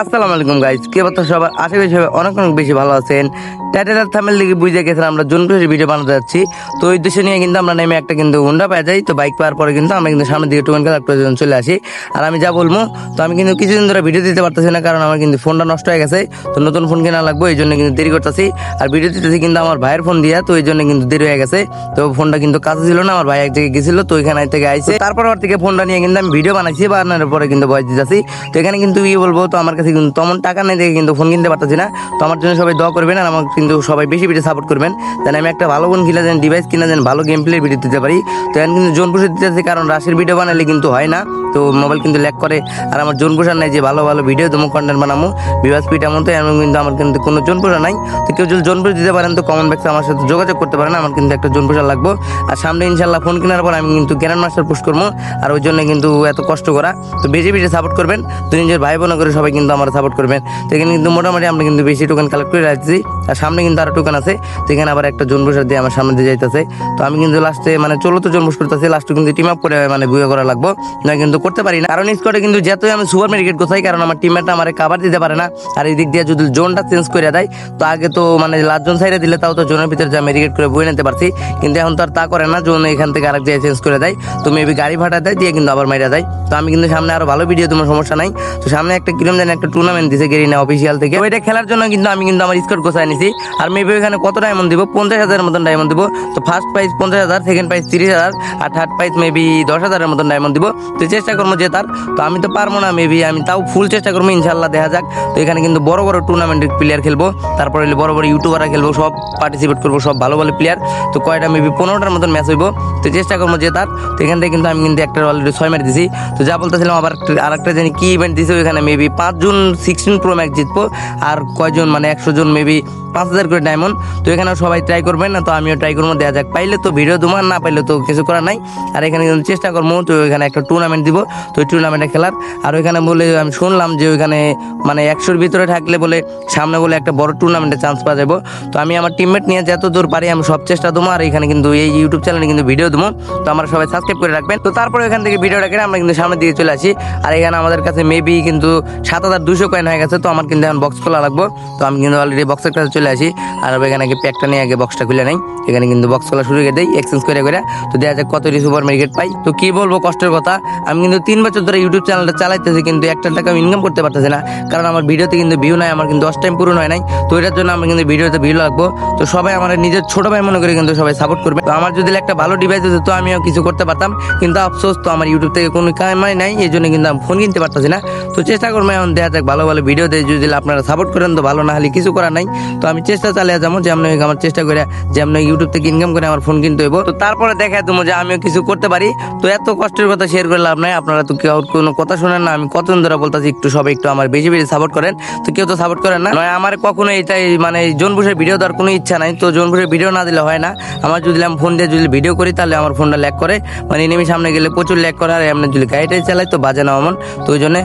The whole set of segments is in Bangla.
আসসালামু আলাইকুম গাইস, কে বার্তা সবার? আশা করি সবাই অনেক অনেক বেশি ভালো আছেন। টাইটেল আর থাম্বনেল দেখে বুঝে গেছিলাম আমরা জোনপুরের ভিডিও বানাতে যাচ্ছি। তো ওই উদ্দেশ্য নিয়ে কিন্তু আমরা নেমে একটা কিন্তু হুন্ডা পেয়ে যাই। তো বাইক পাওয়ার পরে কিন্তু আমরা কিন্তু সামনের দিকে টোকেন কালেক্ট করে চলে আসি। আর আমি যা বলবো, তো আমি কিন্তু কিছুদিন ধরে ভিডিও দিতে পারতেছি না, কারণ আমার কিন্তু ফোনটা নষ্ট হয়ে গেছে। তো নতুন ফোন কেনা লাগবে, এই জন্য কিন্তু দেরি করতেছি। আর ভিডিও দিতেছি কিন্তু আমার ভাইয়ের ফোন দিয়া, তো এই জন্য কিন্তু দেরি হয়ে গেছে। তো ফোনটা কিন্তু কাছে ছিল না, আমার ভাই এক জায়গায় গেছিল, তো এখানে থেকে আইসে। তারপর থেকে ফোনটা নিয়ে কিন্তু আমি ভিডিও বানাইছি, বানানোর পরে কিন্তু ভয়েস দিতেছি। তো এখানে কিন্তু বলবো, তো আমার কাছে কিন্তু তেমন টাকা নেই দেখে কিন্তু ফোন কিনতে পারতেছি না। তো আমার জন্য সবাই দোয়া করবেন, আর আমার কিন্তু সবাই বেশি বেশি সাপোর্ট করবেন, যেন আমি একটা ভালো ফোন কিনা যেন ডিভাইস কিনা যেন ভালো গেম প্লে ভিডিও দিতে পারি। তো এখন কিন্তু জোনপুরে দিতেছি, কারণ রাশের ভিডিও বানালে কিন্তু হয় না, তো মোবাইল কিন্তু ল্যাগ করে। আর আমার জোনপুষার নাই যে ভালো ভালো ভিডিও তুমি কন্টেন্ট বানাবো বিভাস পিটার মতো, এমন কিন্তু আমার কিন্তু কোনো জোনপুষা নাই। তো কেউ যদি জোনপুর দিতে পারেন তো কমেন্ট বক্সে আমার সাথে যোগাযোগ করতে পারেন, আমার কিন্তু একটা জোনপুষা লাগবো। আর সামনে ইনশাল্লাহ ফোন কেনার পর আমি কিন্তু গ্র্যান্ড মাস্টার পুশ করবো, আর ওই জন্য কিন্তু এত কষ্ট করা। তো বেশি বেশি সাপোর্ট করবেন, তো নিজের ভাই বোন করে সবাই কিন্তু আমার সাপোর্ট করবেন। তো এখানে কিন্তু মোটামুটি আমরা কিন্তু বেশি টোকেন কালেক্ট করে রাখছি, আর সামনে কিন্তু আরো টোকেন আছে। তো এখানে আবার একটা জোনপুষার দিয়ে আমার সামনে দিয়ে যাইতেছে। তো আমি কিন্তু লাস্টে মানে চলো তো জোনপুষ করতেছি, লাস্টে কিন্তু টিম আপ করে মানে বুয়া করা লাগবো, না কিন্তু করতে পারি না। কারণ স্কোয়াডে কিন্তু যেতই আমি সুপার মেডিকেট গোছাই, কারণ আমার টিমমেটটা আমার কাভার দিতে পারে না। আর এই দিক দিয়ে যদি জোনটা চেঞ্জ করে দেয়, তো আগে তো মানে লাস্ট জোন সাইডে দিলে তাও তো জোনের ভিতরে যা মেডিকেট করে বয়ে নিতে পারছি, কিন্তু এখন তো আর তা করে না, জোন এখান থেকে আরেক জায়গায় চেঞ্জ করে দেয়। তো মেবি গাড়ি ভাড়া দেয়, দিয়ে কিন্তু আবার মাইরা দেয়। তো আমি কিন্তু সামনে আরো ভালো ভিডিও, তোমার সমস্যা নাই। তো সামনে একটা কিরম জানি একটা টুর্নামেন্ট দিছে গেরিনা অফিসিয়াল থেকে, ওইটা খেলার জন্য কিন্তু আমি কিন্তু আমার স্কোয়াড গোছায় নিছি। আর মেবি ওখানে কত ডায়মন্ড দিব? 50,000 মতন ডায়মন্ড দিব। তো ফার্স্ট প্রাইজ 50,000, সেকেন্ড প্রাইজ 30,000, আর থার্ড প্রাইজ মেবি 10,000 মতন ডায়মন্ড দিব। তো চেষ্টা করবো জেতার। তো আমি তো পারবো না, মেবি আমি তাও ফুল চেষ্টা করবো, ইনশাল্লাহ দেখা যাক। তো এখানে কিন্তু বড় বড় টুর্নামেন্টের প্লেয়ার খেলবো, তারপরে বড় বড় ইউটিউবাররা খেলবো, সব পার্টিসিপেট করবো, সব ভালো ভালো প্লেয়ার। তো কয়টা মেবি 15টার মতন ম্যাচ হইব, তো চেষ্টা করবো জেতার। তো এখান থেকে কিন্তু আমি কিন্তু একটা অলরেডি 6 মেরে দিছি। তো যা বলতেছিলাম, আবার আরেকটা জানি কি ইভেন্ট দিছে, ওইখানে মেবি 5 জন 16 প্রো ম্যাক্স জিতবো, আর কয়জন মানে 100 জন মেবি 5,000 করে ডায়মন্ড। তো এখানে সবাই ট্রাই করবেন না, তো আমিও ট্রাই করবো, দেখা যাক। পাইলে তো ভিডিও তোমার, না পাইলে তো কিছু করার নাই। আর এখানে কিন্তু চেষ্টা করবো, তো এখানে একটা টুর্নামেন্ট দিব, তো ওই টুর্নামেন্টে খেলার। আর ওইখানে বলে আমি শুনলাম যে ওইখানে মানে 100-র ভিতরে থাকলে বলে সামনে বলে একটা বড় টুর্নামেন্টে চান্স পাওয়া যাবো। তো আমি আমার টিমমেট নিয়ে যত দূর পারি আমি সব চেষ্টা দেবো। আর এখানে কিন্তু এই ইউটিউব চ্যানেলে কিন্তু ভিডিও দেবো, তো আমরা সবাই সাবস্ক্রাইব করে রাখবেন। তো তারপরে এখান থেকে ভিডিওটা কেটে আমরা কিন্তু সামনের দিকে চলে আসি। আর এখানে আমাদের কাছে মেবি কিন্তু 7,200 কয়েন হয়ে গেছে। তো আমার কিন্তু এখন বক্স খোলা লাগবো, তো আমি কিন্তু অলরেডি বক্সের কাছে চলে আসি। আর এখানে প্যাকটা নিয়ে আগে বক্সটা খুলে নেই, এখানে কিন্তু বক্স খোলা শুরু করে দেই এক্সচেঞ্জ করে করে। তো দেখা যাক কত সুপার মার্কেট পাই। তো কি বলবো কষ্টের কথা, আমি কিন্তু 3 বছর ধরে ইউটিউব চ্যানেলটা চালাইতেছি, কিন্তু একটা টাকা ইনকাম করতে পারতেছি না, কারণ আমার ভিডিওতে কিন্তু ভিউ নাই, আমার কিন্তু 10 টাইম পূরণ হয় নাই। তো এটার জন্য আমি কিন্তু ভিডিওতে ভিউ লাগবো। তো সবাই আমার নিজের ছোট ভাই মনে করে কিন্তু সবাই সাপোর্ট করবে। তো আমার যদি একটা ভালো ডিভাইস হতো, তো আমিও কিছু করতে পারতাম, কিন্তু আফসোস তো আমার ইউটিউব থেকে কোনো কামাই নাই, এই জন্য কিন্তু আমি ফোন কিনতে পারতেছি না। তো চেষ্টা করবো এখন দেখা যাক ভালো ভালো ভিডিও দেয়, যদি আপনারা সাপোর্ট করেন তো ভালো, না হলে কিছু করার নাই। তো আমি চেষ্টা চালিয়ে যাবো, যে আমি আমার চেষ্টা করে যে আমি ইউটিউব থেকে ইনকাম করে আমার ফোন কিনতে হইব। তো তারপরে দেখা তুমি যে আমিও কিছু করতে পারি। তো এত কষ্টের কথা শেয়ার করে লাভ নাই, আপনারা তো কেউ কোনো কথা শোনেন না। আমি কতদিন ধরে বলতেছি একটু সবাই একটু আমার বেশি বেশি সাপোর্ট করেন, তো কেউ তো সাপোর্ট করেন না। নয় আমার কখনো এটাই মানে জোনপুরের ভিডিও দেওয়ার কোনো ইচ্ছা নাই। তো জোনপুরের ভিডিও না দিলে হয় না। আমার যদি আমি ফোন দিয়ে যদি ভিডিও করি, তাহলে আমার ফোনটা ল্যাগ করে, মানে এনিমি সামনে গেলে প্রচুর ল্যাগ করে। আর এমনি যদি গাড়িটাই চালাই তো বাজে না এমন। তো ওই জন্য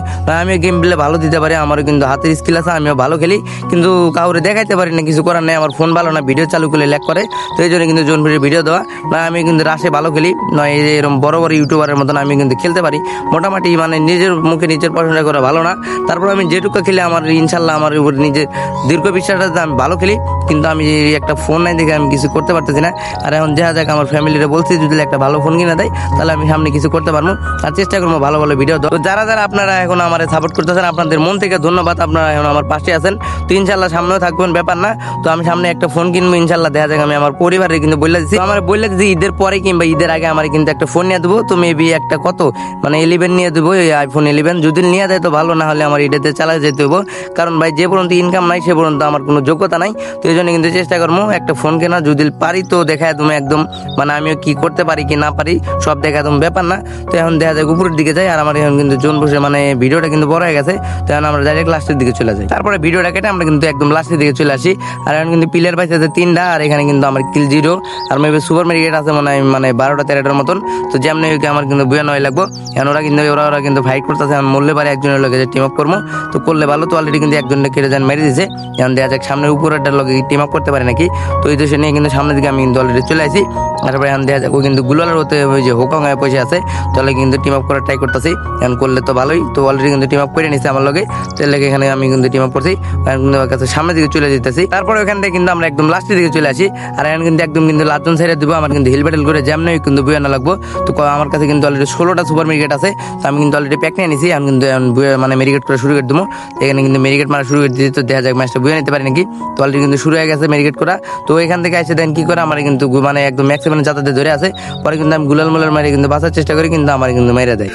আমি গেম প্লে ভালো দিতে পারি, আমারও কিন্তু হাতের স্কিল আছে, আমিও ভালো খেলি, কিন্তু কাউরে দেখাইতে পারি না, কিছু করার নেই। আমার ফোন ভালো না, ভিডিও চালু করলে ল্যাগ করে। তো এই জন্য কিন্তু জোনপুরের ভিডিও দেওয়া না। আমি কিন্তু রাশে ভালো খেলি, নয় এরকম বড় বড় ইউটিউবারের মতন আমি কিন্তু খেলতে পারি মোটামুটি, মানে নিজের মুখে নিজের প্রশংসা করা ভালো না। তারপর আমি যেটুকু খেলি আমার ইনশাল্লাহ আমার উপর নিজের দীর্ঘ বিশ্বাসটা আমি ভালো খেলি, কিন্তু আমি একটা ফোন নাই দেখে আমি কিছু করতে পারতেছি না। আর এখন দেখা যাক, আমার ফ্যামিলিরা বলছি যদি একটা ভালো ফোন কিনে দেয়, তাহলে আমি সামনে কিছু করতে পারবো। আর চেষ্টা করবো ভালো ভালো ভিডিও দেওয়া। তো যারা যারা আপনারা এখন আমার সাপোর্ট করতেছেন, আপনাদের মন থেকে ধন্যবাদ, আপনারা এখন আমার পাশে আছেন। তো ইনশাল্লাহ সামনেও থাকবেন, ব্যাপার না। তো আমি সামনে একটা ফোন কিনবো ইনশাল্লাহ, দেখা যাক। আমি আমার পরিবারে কিন্তু বলে দিচ্ছি, আমার বলে দিচ্ছি ঈদের পরে কিংবা ঈদের আগে আমার কিন্তু একটা ফোন নিয়ে দেবো। তো মেবি একটা কত মানে 11 নিয়ে দেবো, এই iPhone 11 যদি নিয়ে দেয় তো ভালো, না হলে আমার এটাতে চালাই যেতে হবো। কারণ ভাই যে পর্যন্ত ইনকাম নাই সে পর্যন্ত আমার কোনো যোগ্যতা নাই। তো এই জন্য কিন্তু চেষ্টা করবো একটা ফোন কেনা, যদি পারি তো দেখায় তুমি একদম, মানে আমিও কি করতে পারি কি না পারি সব দেখা তুমি ব্যাপার না। তো এখন দেখা যায় উপরের দিকে যাই, আর আমার এখন কিন্তু জোন বসে মানে ভিডিওটা কিন্তু বড় হয়ে গেছে। তো এখন আমরা ডাইরেক্ট লাস্টের দিকে চলে যাই, তারপরে ভিডিওটা কেটে আমরা কিন্তু একদম লাস্টের দিকে চলে আসি। আর এখন কিন্তু প্লেয়ার পাইছে 3টা, আর এখানে কিন্তু আমার কিল 0, আর মেবি সুপার মেরিকেট আছে মনে হয় মানে 12টা-13টার মতন। তো যেমন আমার কিন্তু বুয়া নয় লাগবো। এখন ওরা কিন্তু ফাইট করতেছে, আমি মরলে পারে একজনের লোকে টিম আপ করবো, তো করলে ভালো। তো অলরেডি কিন্তু একজনকে কেটে যান মেরে দিয়েছে। এখন দেখা যাক সামনের উপরেরটার লোকে টিম আপ করতে পারে নাকি। তো এই উদ্দেশ্য নিয়ে কিন্তু সামনের দিকে আমি কিন্তু অলরেডি চলে আসি। তারপরে এখন দেখা যাক ও কিন্তু গুলালের হতে ওই যে হোকং হয়ে পয়সা আছে, তাহলে কিন্তু টিম আপ করার ট্রাই করতেছি। এখন করলে তো ভালোই, তো অলরেডি কিন্তু টিম আপ করে নিছে আমার লগে। তো এর লাগে এখানে আমি কিন্তু টিম আপ করছি, এখন কিন্তু ওর কাছে সামনের দিকে চলে যেতেছি। তারপরে ওখান থেকে কিন্তু আমরা একদম লাস্টের দিকে চলে আসি। আর এখন কিন্তু একদম কিন্তু লাস্ট সাইডে দিব, আমার কিন্তু হিল ব্যাটেল করে জ্যাম নেই কিন্তু বুয়ে না লাগবো। তো আমার কাছে কিন্তু অলরেডি 16টা সুপার মেরিকেট আছে, তো আমি কিন্তু অলরেডি প্যাক নিয়ে নিছি। আমি কিন্তু বুয়ে মানে মেরিকেট করে শুরু করে দেবো। এখানে কিন্তু মেরিকেট মারা শুরু করে দিতে, তো দেখা যাক ম্যাচটা বুয়ে নিতে পারি নাকি। তো অলরেডি কিন্তু শুরু হয়ে গেছে মেরিকেট করা। তো এখান থেকে এসে দেন কি করে আমার কিন্তু মানে একদম ম্যাক্সিমাম যাতায়াতে ধরে আছে। পরে কিন্তু আমি গুলাল মুলাল মারি কিন্তু বাঁচার চেষ্টা করি, কিন্তু আমার কিন্তু মেরে দেয়।